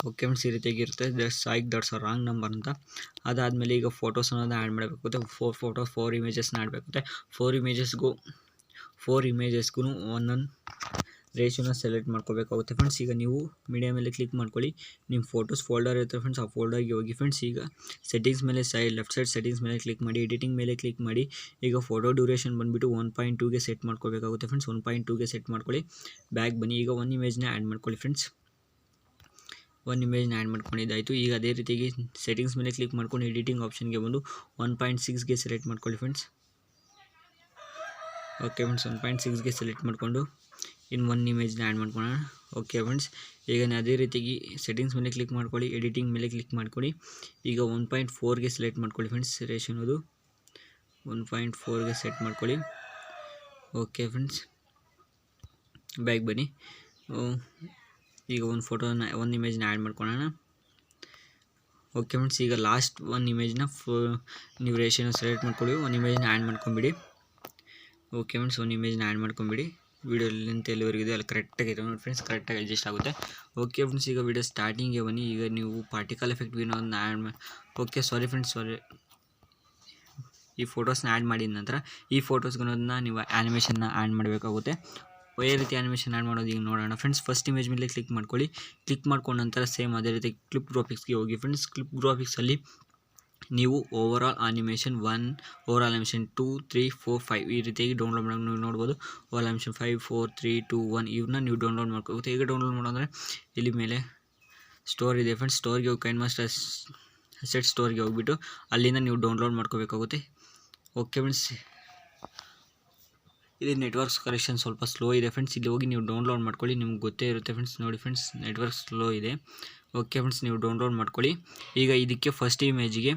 ಓಕೆ ಫ್ರೆಂಡ್ಸ್, ಈ ರೀತಿಯಾಗಿರುತ್ತೆ ಸೈಕ್ .or ಆಂಗ್ ನಂಬರ್ ಅಂತ. ಅದಾದಮೇಲೆ ಈಗ ಫೋಟೋಸ್ ಅನ್ನೋದನ್ನ ಆ್ಯಡ್ ಮಾಡಬೇಕಾಗುತ್ತೆ. 4 ಇಮೇಜಸ್ನ ಆಡಬೇಕಾಗುತ್ತೆ. 4 ಇಮೇಜಸ್ಗೂ ಒಂದೊಂದು ರೇಷಿಯೋನ ಸೆಲೆಕ್ಟ್ ಮಾಡ್ಕೋಬೇಕಾಗುತ್ತೆ ಫ್ರೆಂಡ್ಸ್. ಈಗ ನೀವು ಮೀಡಿಯಾ ಮೇಲೆ ಕ್ಲಿಕ್ ಮಾಡ್ಕೊಳ್ಳಿ. ನಿಮ್ಮ ಫೋಟೋಸ್ ಫೋಲ್ಡರ್ ಇರುತ್ತೆ ಫ್ರೆಂಡ್ಸ್, ಆ ಫೋಲ್ಡರ್ಗೆ ಹೋಗಿ ಫ್ರೆಂಡ್ಸ್. ಈಗ ಸೆಟ್ಟಿಂಗ್ಸ್ ಮೇಲೆ ಲೆಫ್ಟ್ ಸೈಡ್ ಸೆಟ್ಟಿಂಗ್ಸ್ ಮೇಲೆ ಕ್ಲಿಕ್ ಮಾಡಿ, ಎಡಿಟಿಂಗ್ ಮೇಲೆ ಕ್ಲಿಕ್ ಮಾಡಿ. ಈಗ ಫೋಟೋ ಡ್ಯೂರೇಷನ್ ಬಂದುಬಿಟ್ಟು 1.2ಗೆ ಸೆಟ್ ಮಾಡ್ಕೋಬೇಕಾಗುತ್ತೆ ಫ್ರೆಂಡ್ಸ್. 1.2ಗೆ ಸೆಟ್ ಮಾಡ್ಕೊಳ್ಳಿ. ಬ್ಯಾಕ್ ಬನ್ನಿ. ಈಗ ಒಂದು ಇಮೇಜ್ನ ಆ್ಯಡ್ ಮಾಡ್ಕೊಳ್ಳಿ ಫ್ರೆಂಡ್ಸ್. ಒಂದು ಇಮೇಜ್ನ ಆ್ಯಡ್ ಮಾಡ್ಕೊಂಡಿದ್ದಾಯಿತು. ಈಗ ಅದೇ ರೀತಿಯಾಗಿ ಸೆಟ್ಟಿಂಗ್ಸ್ ಮೇಲೆ ಕ್ಲಿಕ್ ಮಾಡ್ಕೊಂಡು ಎಡಿಟಿಂಗ್ ಆಪ್ಷನ್ಗೆ ಬಂದು 1.6ಗೆ ಸೆಲೆಕ್ಟ್ ಮಾಡ್ಕೊಳ್ಳಿ ಫ್ರೆಂಡ್ಸ್. ಓಕೆ ಫ್ರೆಂಡ್ಸ್, 1.6ಗೆ ಸೆಲೆಕ್ಟ್ ಮಾಡಿಕೊಂಡು ಇನ್ನು ಒಂದು ಇಮೇಜ್ನ ಆ್ಯಡ್ ಮಾಡ್ಕೊಳ್ಳೋಣ. ಓಕೆ ಫ್ರೆಂಡ್ಸ್, ಈಗ ಅದೇ ರೀತಿಯಾಗಿ ಸೆಟ್ಟಿಂಗ್ಸ್ ಮೇಲೆ ಕ್ಲಿಕ್ ಮಾಡ್ಕೊಳ್ಳಿ, ಎಡಿಟಿಂಗ್ ಮೇಲೆ ಕ್ಲಿಕ್ ಮಾಡ್ಕೊಳ್ಳಿ. ಈಗ 1.4ಗೆ ಸೆಲೆಕ್ಟ್ ಮಾಡ್ಕೊಳ್ಳಿ ಫ್ರೆಂಡ್ಸ್. ರೇಷನ್ ಅದು 1.4ಗೆ ಸೆಟ್ ಮಾಡ್ಕೊಳ್ಳಿ. ಓಕೆ ಫ್ರೆಂಡ್ಸ್, ಬ್ಯಾಕ್ ಬನ್ನಿ. ಈಗ ಒಂದು ಇಮೇಜ್ನ ಆ್ಯಡ್ ಮಾಡ್ಕೊಳ್ಳೋಣ. ಓಕೆ ಫ್ರೆಂಡ್ಸ್, ಈಗ ಲಾಸ್ಟ್ ಒಂದು ಇಮೇಜ್ನ ನೀವು ರೇಷನ್ ಸೆಲೆಕ್ಟ್ ಮಾಡ್ಕೊಳ್ಳಿ. ಒಂದು ಇಮೇಜ್ನ ಆ್ಯಡ್ ಮಾಡ್ಕೊಂಬಿಡಿ. ಓಕೆ ಫ್ರೆಂಡ್ಸ್, ಒಂದು ಇಮೇಜ್ನ ಆ್ಯಡ್ ಮಾಡ್ಕೊಂಬಿಡಿ. ವೀಡಿಯೋ ಲೆಂತ್ ಎಲ್ಲಿವರೆಗಿದೆ ಅಲ್ಲಿ ಕರೆಕ್ಟಾಗಿದೆ ನೋಡಿ ಫ್ರೆಂಡ್ಸ್, ಕರೆಕ್ಟಾಗಿ ಅಡ್ಜಸ್ಟ್ ಆಗುತ್ತೆ. ಓಕೆ ಫ್ರೆಂಡ್ಸ್, ಈಗ ವೀಡಿಯೋ ಸ್ಟಾರ್ಟಿಂಗ್ಗೆ ಬನ್ನಿ. ಈಗ ನೀವು ಪಾರ್ಟಿಕಲ್ ಎಫೆಕ್ಟ್ ವಿನೋದನ್ನ ಓಕೆ ಸಾರಿ ಫ್ರೆಂಡ್ಸ್, ಈ ಫೋಟೋಸ್ನ ಆ್ಯಡ್ ಮಾಡಿದ ನಂತರ ಈ ಫೋಟೋಸ್ಗಳನ್ನ ನೀವು ಆ್ಯನಿಮೇಷನ್ನ ಆ್ಯಡ್ ಮಾಡಬೇಕಾಗುತ್ತೆ. ಯಾವ ರೀತಿ ಆ್ಯನಿಮೇಷನ್ ಆ್ಯಡ್ ಮಾಡೋದು ಈಗ ನೋಡೋಣ ಫ್ರೆಂಡ್ಸ್. ಫಸ್ಟ್ ಇಮೇಜ್ ಮೇಲೆ ಕ್ಲಿಕ್ ಮಾಡ್ಕೊಳ್ಳಿ. ಕ್ಲಿಕ್ ಮಾಡ್ಕೊಂಡ ನಂತರ ಸೇಮ್ ಅದೇ ರೀತಿ ಕ್ಲಿಪ್ ಗ್ರಾಫಿಕ್ಸ್ಗೆ ಹೋಗಿ ಫ್ರೆಂಡ್ಸ್. ಕ್ಲಿಪ್ ಗ್ರಾಫಿಕ್ಸಲ್ಲಿ ನೀವು ಓವರಾಲ್ ಆನಿಮೇಷನ್ 1, ಓವರಾಲ್ ಆನಿಮೇಷನ್ 2, 3, 4, 5 ಈ ರೀತಿಯಾಗಿ ಡೌನ್ಲೋಡ್ ಮಾಡಿ ನೀವು ನೋಡ್ಬೋದು. ಓವರಾಲ್ ಆನಿಮೇಷನ್ 5, 4, 3, 2, 1 ಇವನ್ನ ನೀವು ಡೌನ್ಲೋಡ್ ಮಾಡ್ಕೋಬೇಕು. ಹೇಗೆ ಡೌನ್ಲೋಡ್ ಮಾಡೋದಂದರೆ ಇಲ್ಲಿ ಮೇಲೆ ಸ್ಟೋರ್ ಇದೆ ಫ್ರೆಂಡ್ಸ್. ಸ್ಟೋರ್ಗೆ ಹೋಗಿ ಕೈನ್ಮಾಸ್ಟರ್ ಅಸೆಟ್ ಸ್ಟೋರ್ಗೆ ಹೋಗ್ಬಿಟ್ಟು ಅಲ್ಲಿಂದ ನೀವು ಡೌನ್ಲೋಡ್ ಮಾಡ್ಕೋಬೇಕಾಗುತ್ತೆ. ಓಕೆ ಫ್ರೆಂಡ್ಸ್, ಇಲ್ಲಿ ನೆಟ್ವರ್ಕ್ಸ್ ಕನೆಕ್ಷನ್ ಸ್ವಲ್ಪ ಸ್ಲೋ ಇದೆ ಫ್ರೆಂಡ್ಸ್. ಇಲ್ಲಿ ಹೋಗಿ ನೀವು ಡೌನ್ಲೋಡ್ ಮಾಡ್ಕೊಳ್ಳಿ. ನಿಮ್ಗೆ ಗೊತ್ತೇ ಇರುತ್ತೆ ಫ್ರೆಂಡ್ಸ್. ನೋಡಿ ಫ್ರೆಂಡ್ಸ್, ನೆಟ್ವರ್ಕ್ ಸ್ಲೋ ಇದೆ. ಓಕೆ ಫ್ರೆಂಡ್ಸ್, ನೀವು ಡೌನ್ಲೋಡ್ ಮಾಡ್ಕೊಳ್ಳಿ. ಈಗ ಇದಕ್ಕೆ ಫಸ್ಟ್ ಇಮೇಜಿಗೆ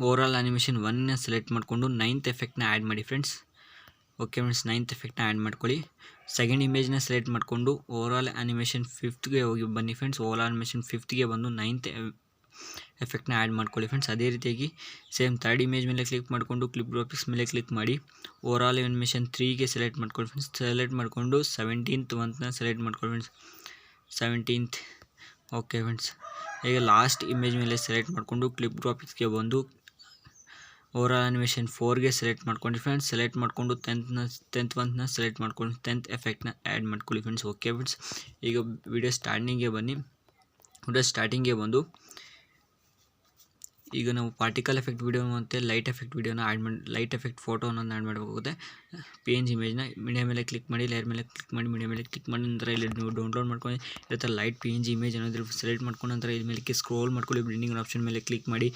ಓವರಾಲ್ ಆನಿಮೇಷನ್ 1ನ ಸೆಲೆಕ್ಟ್ ಮಾಡಿಕೊಂಡು 9th ಎಫೆಕ್ಟ್ನ ಆ್ಯಡ್ ಮಾಡಿ ಫ್ರೆಂಡ್ಸ್. ಓಕೆ ಫ್ರೆಂಡ್ಸ್, 9th ಎಫೆಕ್ಟ್ನ ಆ್ಯಡ್ ಮಾಡ್ಕೊಳ್ಳಿ. ಸೆಕೆಂಡ್ ಇಮೇಜ್ನ ಸೆಲೆಕ್ಟ್ ಮಾಡಿಕೊಂಡು ಓವರಾಲ್ ಆನಿಮೇಷನ್ 5ಗೆ ಹೋಗಿ ಬನ್ನಿ ಫ್ರೆಂಡ್ಸ್. ಓವರಾಲ್ ಆನಿಮೇಷನ್ 5ಗೆ ಬಂದು 9th ಎಫೆಕ್ಟ್ನ ಆ್ಯಡ್ ಮಾಡ್ಕೊಳ್ಳಿ ಫ್ರೆಂಡ್ಸ್. ಅದೇ ರೀತಿಯಾಗಿ ಸೇಮ್ ಥರ್ಡ್ ಇಮೇಜ್ ಮೇಲೆ ಕ್ಲಿಕ್ ಮಾಡಿಕೊಂಡು ಕ್ಲಿಪ್ ಗ್ರಾಫಿಕ್ಸ್ ಮೇಲೆ ಕ್ಲಿಕ್ ಮಾಡಿ ಓವರಾಲ್ ಆನಿಮೇಷನ್ 3ಗೆ ಸೆಲೆಕ್ಟ್ ಮಾಡ್ಕೊಳ್ಳಿ ಫ್ರೆಂಡ್ಸ್. ಸೆಲೆಕ್ಟ್ ಮಾಡಿಕೊಂಡು 17th ಮಂತ್ನ ಸೆಲೆಕ್ಟ್ ಮಾಡ್ಕೊಳ್ಳಿ ಫ್ರೆಂಡ್ಸ್. 17th. ಓಕೆ ಫ್ರೆಂಡ್ಸ್, ಈಗ ಲಾಸ್ಟ್ ಇಮೇಜ್ ಮೇಲೆ ಸೆಲೆಕ್ಟ್ ಮಾಡಿಕೊಂಡು ಕ್ಲಿಪ್ ಗ್ರಾಫಿಕ್ಸ್ಗೆ ಬಂದು ಓವರಾಲ್ ಆನಿಮೇಷನ್ 4ಗೆ ಸೆಲೆಕ್ಟ್ ಮಾಡ್ಕೊಂಡು ಫ್ರೆಂಡ್ಸ್. ಸೆಲೆಕ್ಟ್ ಮಾಡಿಕೊಂಡು 10th ಮಂತ್ನ ಸೆಲೆಕ್ಟ್ ಮಾಡ್ಕೊಂಡು 10th ಎಫೆಕ್ಟ್ನ ಆ್ಯಡ್ ಮಾಡ್ಕೊಳ್ಳಿ ಫ್ರೆಂಡ್ಸ್. ಓಕೆ ಫ್ರೆಂಡ್ಸ್, ಈಗ ವಿಡಿಯೋ ಸ್ಟಾರ್ಟಿಂಗ್ಗೆ ಬನ್ನಿ. ವಿಡಿಯೋ ಸ್ಟಾರ್ಟಿಂಗ್ಗೆ ಬಂದು ಈಗ ನಾವು ಪಾರ್ಟಿಕಲ್ ಎಫೆಕ್ಟ್ ವಿಡಿಯೋ ಮತ್ತು ಲೈಟ್ ಎಫೆಕ್ಟ್ ವಿಡಿಯೋನ ಆ್ಯಡ್ ಮಾಡಿ ಲೈಟ್ ಎಫೆಕ್ಟ್ ಫೋಟೋನ ಆ್ಯಡ್ ಮಾಡಬೇಕಾಗುತ್ತೆ. PNG ಇಮೇಜ್ನ ಮೀಡಿಯಾ ಮೇಲೆ ಕ್ಲಿಕ್ ಮಾಡಿ, ಲೇಯರ್ ಮೇಲೆ ಕ್ಲಿಕ್ ಮಾಡಿ, ಮೀಡಿಯಾ ಮೇಲೆ ಕ್ಲಿಕ್ ಮಾಡಿ ನಂತರ ಇಲ್ಲಿ ನೀವು ಡೌನ್ಲೋಡ್ ಮಾಡ್ಕೊಂಡು ಇರುತ್ತೆ ಲೈಟ್ PNG ಇಮೇಜ್ ಅನ್ನೋದ್ರ ಸೆಲೆಕ್ಟ್ ಮಾಡ್ಕೊಂಡು ನಂತರ ಇಲ್ಲಿ ಮೇಲೆ ಸ್ಕ್ರೋಲ್ ಮಾಡ್ಕೊಳ್ಳಿ. ಬ್ಲೆಂಡಿಂಗ್ ಆಪ್ಷನ್ ಮೇಲೆ ಕ್ಲಿಕ್ ಮಾಡಿ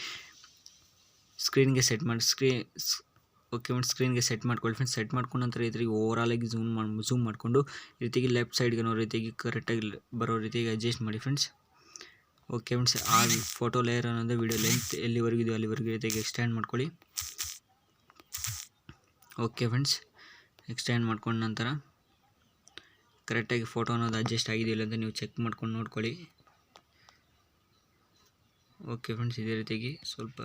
ಸ್ಕ್ರೀನ್ಗೆ ಸೆಟ್ ಮಾಡಿ ಓಕೆ ಫ್ರೆಂಡ್ಸ್, ಸ್ಕ್ರೀನ್ಗೆ ಸೆಟ್ ಮಾಡ್ಕೊಳ್ಳಿ ಫ್ರೆಂಡ್ಸ್. ಸೆಟ್ ಮಾಡ್ಕೊಂಡು ನಂತರ ಈ ರೀತಿ ಓವರಾಲಾಗಿ ಝೂಮ್ ಮಾಡಿಕೊಂಡು ಈ ರೀತಿಗೆ ಲೆಫ್ಟ್ ಸೈಡ್ಗೆ ಅನ್ನೋ ರೀತಿಯಾಗಿ ಕರೆಕ್ಟಾಗಿ ಬರೋ ರೀತಿಯಾಗಿ ಅಡ್ಜಸ್ಟ್ ಮಾಡಿ ಫ್ರೆಂಡ್ಸ್. ಓಕೆ ಫ್ರೆಂಡ್ಸ್, ಆ ಫೋಟೋ ಲೇಯರ್ ಅನ್ನೋದು ವಿಡಿಯೋ ಲೆಂತ್ ಎಲ್ಲಿವರೆಗೂ ಇದೆಯೋ ಅಲ್ಲಿವರೆಗೂ ರೀತಿಯಾಗಿ ಎಕ್ಸ್ಟೆಂಡ್ ಮಾಡ್ಕೊಳ್ಳಿ. ಓಕೆ ಫ್ರೆಂಡ್ಸ್, ಎಕ್ಸ್ಟೆಂಡ್ ಮಾಡ್ಕೊಂಡ ನಂತರ ಕರೆಕ್ಟಾಗಿ ಫೋಟೋ ಅನ್ನೋದು ಅಡ್ಜಸ್ಟ್ ಆಗಿದೆಯಲ್ಲ ಅಂತ ನೀವು ಚೆಕ್ ಮಾಡ್ಕೊಂಡು ನೋಡ್ಕೊಳ್ಳಿ. ಓಕೆ ಫ್ರೆಂಡ್ಸ್, ಇದೇ ರೀತಿಯಾಗಿ ಸ್ವಲ್ಪ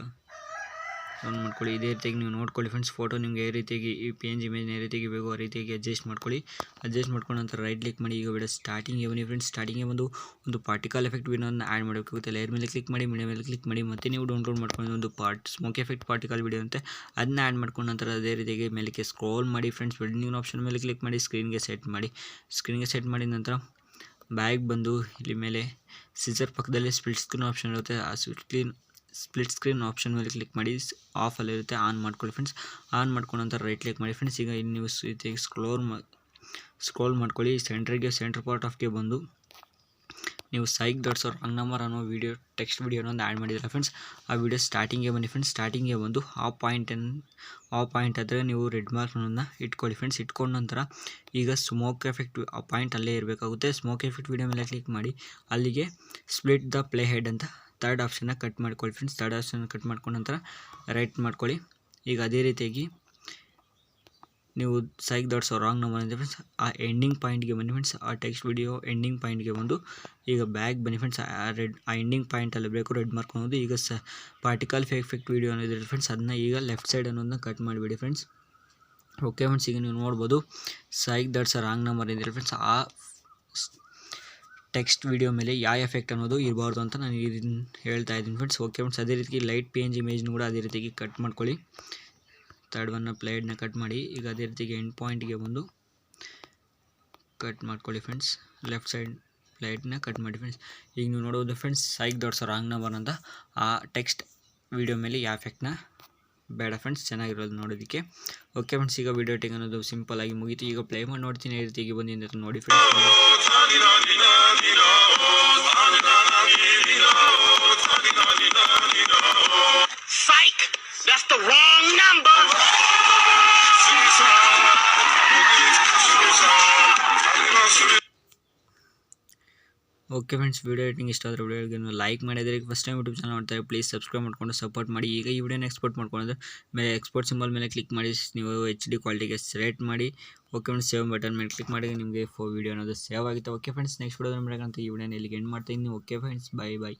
ರನ್ ಮಾಡ್ಕೊಳ್ಳಿ. ಇದೇ ರೀತಿಯಾಗಿ ನೀವು ನೋಡ್ಕೊಳ್ಳಿ ಫ್ರೆಂಡ್ಸ್. ಫೋಟೋ ನಿಮಗೆ ಯಾವ ರೀತಿಯಾಗಿ ಈ PNG ಇಮೇಜ್ನ ಯಾವ ರೀತಿಯಾಗಿ ಬೇಕೋ ಆ ರೀತಿಯಾಗಿ ಅಡ್ಜಸ್ಟ್ ಮಾಡ್ಕೊಳ್ಳಿ. ಅಡ್ಜಸ್ಟ್ ಮಾಡ್ಕೊಂಡು ನಂತರ ರೈಟ್ ಕ್ಲಿಕ್ ಮಾಡಿ. ಈಗ ವಿಡಿಯೋ ಸ್ಟಾರ್ಟಿಂಗ್ಗೆ ಬನ್ನಿ ಫ್ರೆಂಡ್ಸ್. ಸ್ಟಾರ್ಟಿಂಗ್ಗೆ ಬಂದು ಒಂದು ಪಾರ್ಟಿಕಲ್ ಎಫೆಕ್ಟ್ ವಿಡಿಯೋನ ಆ್ಯಡ್ ಮಾಡಬೇಕಾಗುತ್ತೆ. ಲೇಯರ್ ಮೇಲೆ ಕ್ಲಿಕ್ ಮಾಡಿ, ಮೀಡಿಯಾ ಮೇಲೆ ಕ್ಲಿಕ್ ಮಾಡಿ, ಮತ್ತೆ ನೀವು ಡೌನ್ಲೋಡ್ ಮಾಡ್ಕೊಂಡು ಒಂದು ಸ್ಮೋಕ್ ಎಫೆಕ್ಟ್ ಪಾರ್ಟಿಕಲ್ ವಿಡಿಯೋ ಅಂತೆ ಅದನ್ನ ಆ್ಯಡ್ ಮಾಡ್ಕೊಂಡು ನಂತರ ಅದೇ ರೀತಿಯಾಗಿ ಮೇಲಕ್ಕೆ ಸ್ಕ್ರೋಲ್ ಮಾಡಿ ಫ್ರೆಂಡ್ಸ್. ಬ್ಲೆಂಡಿಂಗ್ ಆಪ್ಷನ್ ಮೇಲೆ ಕ್ಲಿಕ್ ಮಾಡಿ, ಸ್ಕ್ರೀನ್ಗೆ ಸೆಟ್ ಮಾಡಿ. ಸ್ಕ್ರೀನ್ಗೆ ಸೆಟ್ ಮಾಡಿದ ನಂತರ ಬ್ಯಾಗ್ ಬಂದು ಇಲ್ಲಿ ಮೇಲೆ ಸಿಸರ್ ಪಕ್ಕದಲ್ಲಿ ಸ್ಪ್ಲಿಟ್ ಸ್ಕ್ರೀನ್ ಆಪ್ಷನ್ ಇರುತ್ತೆ. ಆ ಸ್ಪ್ಲಿಟ್ ಸ್ಕ್ರೀನ್ ಆಪ್ಷನ್ ಮೇಲೆ ಕ್ಲಿಕ್ ಮಾಡಿ, ಆಫಲ್ಲಿರುತ್ತೆ, ಆನ್ ಮಾಡ್ಕೊಳ್ಳಿ ಫ್ರೆಂಡ್ಸ್. ಆನ್ ಮಾಡ್ಕೊಂಡು ನಂತರ ರೈಟ್ ಕ್ಲಿಕ್ ಮಾಡಿ ಫ್ರೆಂಡ್ಸ್. ಈಗ ಇಲ್ಲಿ ನೀವು ರೀತಿಯಾಗಿ ಸ್ಕ್ರೋಲ್ ಮಾಡ್ಕೊಳ್ಳಿ. ಸೆಂಟ್ರ್ ಪಾರ್ಟ್ ಆಫ್ಗೆ ಬಂದು ನೀವು ಸೈಕ್ ದಟ್ಸ್ ರಾಂಗ್ ನಂಬರ್ ಅನ್ನೋ ವೀಡಿಯೋ ಟೆಕ್ಸ್ಟ್ ವೀಡಿಯೋನ ಒಂದು ಆ್ಯಡ್ ಮಾಡಿದ್ದೀರಾ ಫ್ರೆಂಡ್ಸ್. ಆ ವಿಡಿಯೋ ಸ್ಟಾರ್ಟಿಂಗ್ಗೆ ಬನ್ನಿ ಫ್ರೆಂಡ್ಸ್. ಸ್ಟಾರ್ಟಿಂಗ್ಗೆ ಬಂದು ಆ ಪಾಯಿಂಟ್ ಆದರೆ ನೀವು ರೆಡ್ ಮಾರ್ಕ್ನ ಇಟ್ಕೊಳ್ಳಿ ಫ್ರೆಂಡ್ಸ್. ಇಟ್ಕೊಂಡ ನಂತರ ಈಗ ಸ್ಮೋಕ್ ಎಫೆಕ್ಟ್ ಆ ಪಾಯಿಂಟ್ ಅಲ್ಲೇ ಇರಬೇಕಾಗುತ್ತೆ. ಸ್ಮೋಕ್ ಎಫೆಕ್ಟ್ ವೀಡಿಯೋ ಮೇಲೆ ಕ್ಲಿಕ್ ಮಾಡಿ ಅಲ್ಲಿಗೆ ಸ್ಪ್ಲಿಟ್ ದ ಪ್ಲೇ ಹೆಡ್ ಅಂತ ಥರ್ಡ್ ಆಪ್ಷನ್ನ ಕಟ್ ಮಾಡ್ಕೊಳ್ಳಿ ಫ್ರೆಂಡ್ಸ್. ಥರ್ಡ್ ಆಪ್ಷನ್ ಕಟ್ ಮಾಡ್ಕೊಂಡ ನಂತರ ರೈಟ್ ಮಾಡ್ಕೊಳ್ಳಿ. ಈಗ ಅದೇ ರೀತಿಯಾಗಿ ನೀವು ಸೈಕ್ ದಟ್ಸ್ ರಾಂಗ್ ನಂಬರ್ ಅಂತ ಫ್ರೆಂಡ್ಸ್ ಆ ಎಂಡಿಂಗ್ ಪಾಯಿಂಟ್ಗೆ ಬನ್ನಿ ಫ್ರೆಂಡ್ಸ್. ಆ ಟೆಕ್ಸ್ಟ್ ವಿಡಿಯೋ ಎಂಡಿಂಗ್ ಪಾಯಿಂಟ್ಗೆ ಬಂದು ಈಗ ಬ್ಯಾಗ್ ಬನ್ನಿ ಫ್ರೆಂಡ್ಸ್. ಆ ಎಂಡಿಂಗ್ ಪಾಯಿಂಟಲ್ಲಿ ಬೇಕು ರೆಡ್ ಮಾರ್ಕ್ ಅನ್ನೋದು. ಈಗ ಪಾರ್ಟಿಕಲ್ ಎಫೆಕ್ಟ್ ವಿಡಿಯೋ ಅನ್ನೋದಿದೆ ಫ್ರೆಂಡ್ಸ್, ಅದನ್ನ ಈಗ ಲೆಫ್ಟ್ ಸೈಡ್ ಅನ್ನೋದನ್ನ ಕಟ್ ಮಾಡಿಬಿಡಿ ಫ್ರೆಂಡ್ಸ್. ಓಕೆ ಫ್ರೆಂಡ್ಸ್, ಈಗ ನೀವು ನೋಡ್ಬೋದು ಸೈಕ್ ದಟ್ಸ್ ರಾಂಗ್ ನಂಬರ್ ಇದೆ ಫ್ರೆಂಡ್ಸ್. ಆ ಟೆಕ್ಸ್ಟ್ ವಿಡಿಯೋ ಮೇಲೆ ಯಾವ ಎಫೆಕ್ಟ್ ಅನ್ನೋದು ಇರಬಾರ್ದು ಅಂತ ನಾನು ಇದನ್ನು ಹೇಳ್ತಾ ಇದ್ದೀನಿ ಫ್ರೆಂಡ್ಸ್. ಓಕೆ ಫ್ರೆಂಡ್ಸ್, ಅದೇ ರೀತಿ ಲೈಟ್ PNG ಇಮೇಜ್ನು ಕೂಡ ಅದೇ ರೀತಿಯಾಗಿ ಕಟ್ ಮಾಡ್ಕೊಳ್ಳಿ. ಥರ್ಡ್ ಒನ್ನ ಪ್ಲೇಡ್ನ ಕಟ್ ಮಾಡಿ ಈಗ ಅದೇ ರೀತಿಗೆ ಎಂಡ್ ಪಾಯಿಂಟ್ಗೆ ಬಂದು ಕಟ್ ಮಾಡ್ಕೊಳ್ಳಿ ಫ್ರೆಂಡ್ಸ್. ಲೆಫ್ಟ್ ಸೈಡ್ ಪ್ಲೇಡ್ನ ಕಟ್ ಮಾಡಿ ಫ್ರೆಂಡ್ಸ್. ಈಗ ನೀವು ನೋಡೋದು friends psych that's wrong number ಅಂತ ಆ ಟೆಕ್ಸ್ಟ್ ವಿಡಿಯೋ ಮೇಲೆ ಯಾವ ಎಫೆಕ್ಟ್ನ ಬೇಡ ಫ್ರೆಂಡ್ಸ್, ಚೆನ್ನಾಗಿರೋದು ನೋಡೋದಕ್ಕೆ. ಓಕೆ ಫ್ರೆಂಡ್ಸ್, ಈಗ ವಿಡಿಯೋ ಟೇಕ್ ಅನ್ನೋದು ಸಿಂಪಲ್ ಆಗಿ ಮುಗೀತು. ಈಗ ಪ್ಲೇ ಮಾಡಿ ನೋಡ್ತೀನಿ ಈ ರೀತಿಯಾಗಿ ಬಂದಿದೆ ನೋಡಿ friends. Psych! That's the wrong number! Okay friends, video editing ಇಷ್ಟ ಆದರೆ ವಿಡಿಯೋಗೆ ಲೈಕ್ ಮಾಡಿದರೆ ಫಸ್ಟ್ ಟೈಮ್ ಯೂಟ್ಯೂಬ್ ಚಾನಲ್ ಮಾಡ್ತಾರೆ ಪ್ಲೀಸ್ ಸಬ್ಸ್ಕ್ರೈಬ್ ಮಾಡ್ಕೊಂಡು ಸಪೋರ್ಟ್ ಮಾಡಿ. ಈಗ ಈ ವಿಡಿಯೋನ ಎಕ್ಸ್ಪೋರ್ಟ್ ಮಾಡ್ಕೊಂಡ್ರೆ ಮೇಲೆ ಎಕ್ಸ್ಪೋರ್ಟ್ ಸಿಂಬಲ್ ಮೇಲೆ ಕ್ಲಿಕ್ ಮಾಡಿ ನೀವು HD ಕ್ವಾಲಿಟಿಗೆ ಸೆಲೆಕ್ಟ್ ಮಾಡಿ. ಓಕೆ ಫ್ರೆಂಡ್ಸ್, ಸೇವ್ ಬಟನ್ ಮೇಲೆ ಕ್ಲಿಕ್ ಮಾಡಿ ನಿಮಗೆ ವಿಡಿಯೋ ಅನ್ನೋದು ಸೇವ್ ಆಗುತ್ತೆ. ಓಕೆ ಫ್ರೆಂಡ್ಸ್, ನೆಕ್ಸ್ಟ್ ವಿಡಿಯೋದಲ್ಲಿ ಮಾಡೋಕ್ಕಂತ ಈ ವಿಡಿಯೋನ ಇಲ್ಲಿಗೆ ಎಂಡ್ ಮಾಡ್ತೀನಿ. Okay friends, by.